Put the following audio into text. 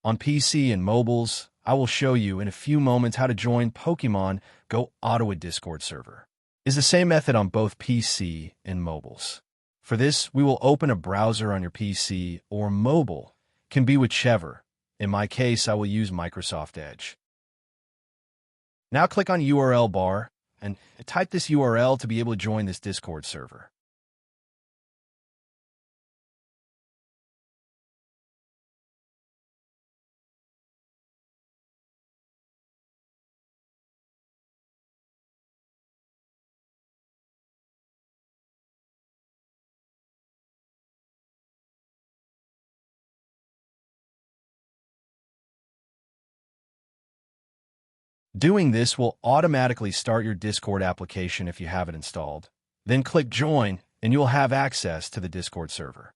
On PC and mobiles, I will show you in a few moments how to join Pokemon Go Ottawa Discord server. It's the same method on both PC and mobiles. For this, we will open a browser on your PC or mobile, can be whichever. In my case, I will use Microsoft Edge. Now click on URL bar and type this URL to be able to join this Discord server. Doing this will automatically start your Discord application if you have it installed. Then click Join, and you will have access to the Discord server.